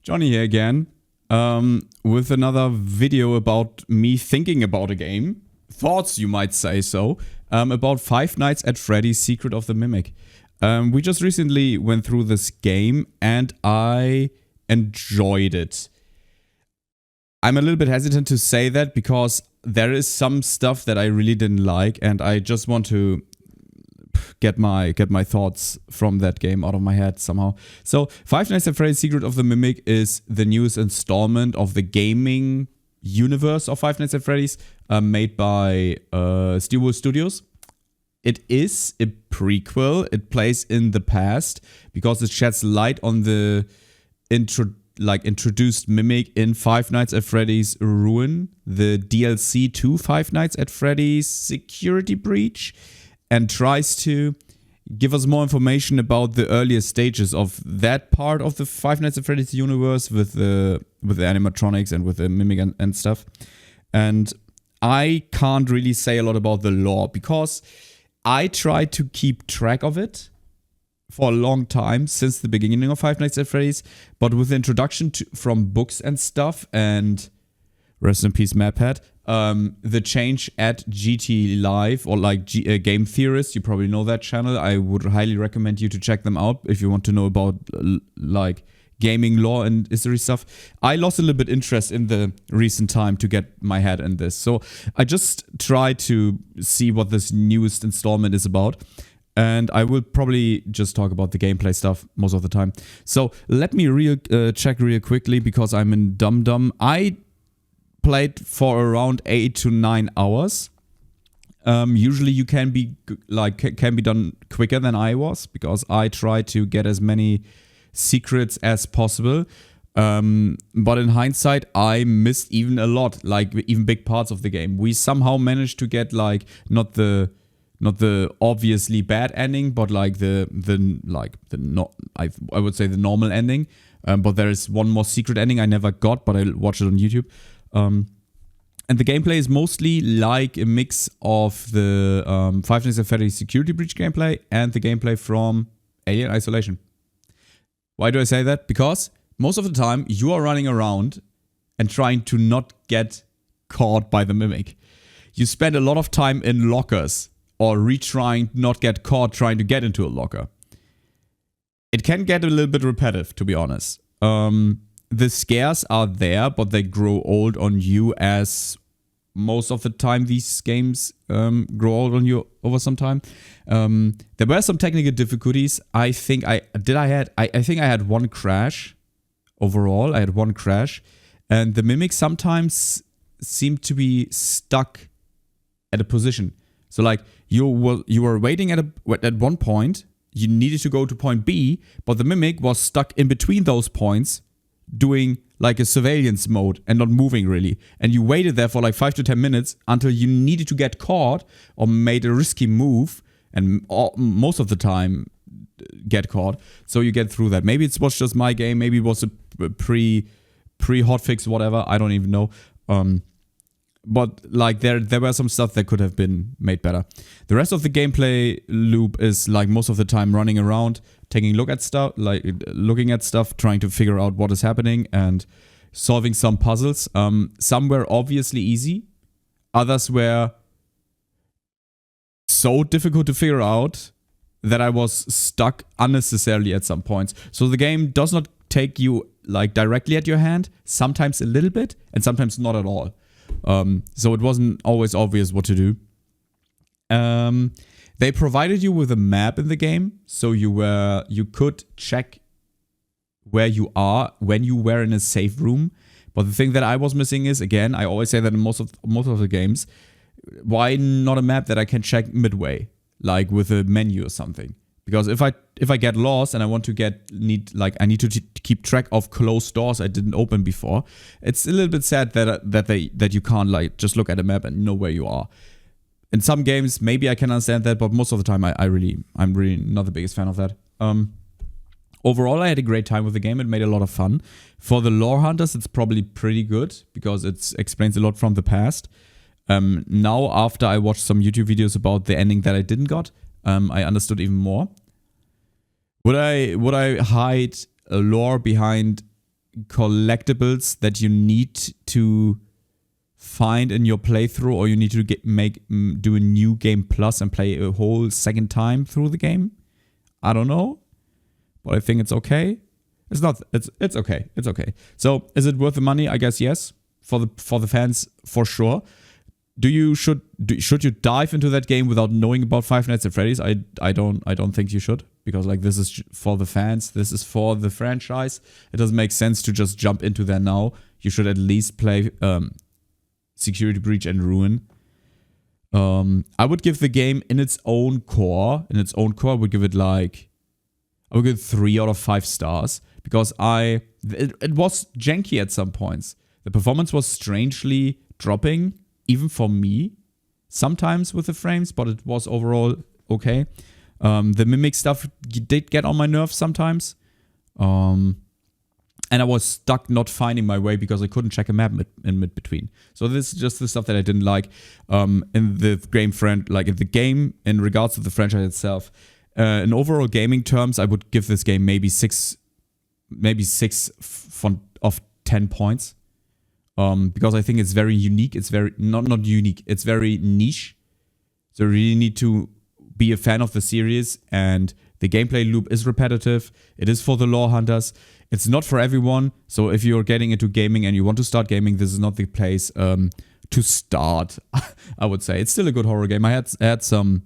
Johnny here again, with another video about me thinking about a game. Thoughts, you might say so, about Five Nights at Freddy's Secret of the Mimic. We just recently went through this game and I enjoyed it. I'm a little bit hesitant to say that because there is some stuff that I really didn't like, and I just want to get my thoughts from that game out of my head somehow. So Five Nights at Freddy's Secret of the Mimic is the newest installment of the gaming universe of Five Nights at Freddy's, made by Steelwood Studios. It is a prequel. It plays in the past because it sheds light on the introduced mimic in Five Nights at Freddy's Ruin, the DLC to Five Nights at Freddy's Security Breach, and tries to give us more information about the earlier stages of that part of the Five Nights at Freddy's universe with the animatronics and with the mimic and stuff. And I can't really say a lot about the lore because I tried to keep track of it for a long time since the beginning of Five Nights at Freddy's, but with the introduction from books and stuff, and rest in peace MadPat, the change at GT Live, or Game Theorist, you probably know that channel. I would highly recommend you to check them out if you want to know about gaming lore and history stuff. I lost a little bit interest in the recent time to get my head in this, so I just tried to see what this newest installment is about. And I will probably just talk about the gameplay stuff most of the time. So let me check real quickly because I'm in dum-dum. I played for around 8 to 9 hours. Usually you can be done quicker than I was because I tried to get as many secrets as possible. But in hindsight, I missed even a lot, even big parts of the game. We somehow managed to get not the obviously bad ending, but I would say the normal ending. But there is one more secret ending I never got, but I watched it on YouTube. And the gameplay is mostly like a mix of the Five Nights at Freddy's Security Breach gameplay and the gameplay from Alien Isolation. Why do I say that? Because most of the time you are running around and trying to not get caught by the mimic. You spend a lot of time in lockers or retrying not get caught trying to get into a locker. It can get a little bit repetitive, to be honest. The scares are there, but they grow old on you as most of the time these games grow old on you over some time. There were some technical difficulties. I think I had one crash overall. I had one crash, and the mimic sometimes seemed to be stuck at a position. So you were waiting at one point, you needed to go to point B, but the mimic was stuck in between those points, doing a surveillance mode and not moving really. And you waited there for 5 to 10 minutes until you needed to get caught or made a risky move, and most of the time get caught. So you get through that. Maybe it was just my game. Maybe it was a pre-hotfix, whatever. I don't even know. But there were some stuff that could have been made better. The rest of the gameplay loop is most of the time running around, taking a look at stuff, looking at stuff, trying to figure out what is happening and solving some puzzles. Some were obviously easy. Others were so difficult to figure out that I was stuck unnecessarily at some points. So the game does not take you directly at your hand, sometimes a little bit and sometimes not at all. So it wasn't always obvious what to do. They provided you with a map in the game, so you could check where you are when you were in a safe room. But the thing that I was missing is, again, I always say that in most of the games, why not a map that I can check midway, with a menu or something? Because if I get lost and I want to I need to keep track of closed doors I didn't open before, it's a little bit sad that you can't just look at a map and know where you are. In some games, maybe I can understand that, but most of the time I'm really not the biggest fan of that. Overall, I had a great time with the game. It made a lot of fun. For the lore hunters, it's probably pretty good because it explains a lot from the past. Now, after I watched some YouTube videos about the ending that I didn't got, I understood even more. Would I hide a lore behind collectibles that you need to find in your playthrough, or you need to do a new game plus and play a whole second time through the game. I don't know, but I think it's okay. It's not. It's okay. It's okay. So is it worth the money? I guess yes. For the fans, for sure. Should you dive into that game without knowing about Five Nights at Freddy's? I don't think you should, because like this is for the fans. This is for the franchise. It doesn't make sense to just jump into that now. You should at least play Security Breach and Ruin. I would give the game in its own core. I would give it like, I would give it 3 out of 5 stars, because it was janky at some points. The performance was strangely dropping, even for me, sometimes with the frames, but it was overall okay. The mimic stuff did get on my nerves sometimes. And I was stuck not finding my way because I couldn't check a map in between. So this is just the stuff that I didn't like in the game, in regards to the franchise itself. In overall gaming terms, I would give this game maybe 6 of 10 points. Because I think it's very unique. It's very, not unique, it's very niche. So you really need to be a fan of the series, and the gameplay loop is repetitive. It is for the lore hunters. It's not for everyone. So if you're getting into gaming and you want to start gaming, this is not the place to start, I would say. It's still a good horror game. I had some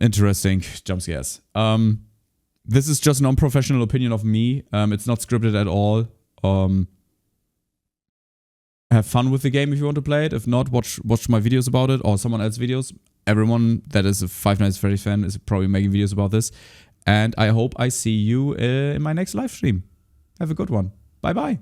interesting jump scares. This is just an unprofessional opinion of me. It's not scripted at all. Have fun with the game if you want to play it. If not, watch my videos about it, or someone else's videos. Everyone that is a Five Nights at Freddy's fan is probably making videos about this. And I hope I see you in my next live stream. Have a good one. Bye bye.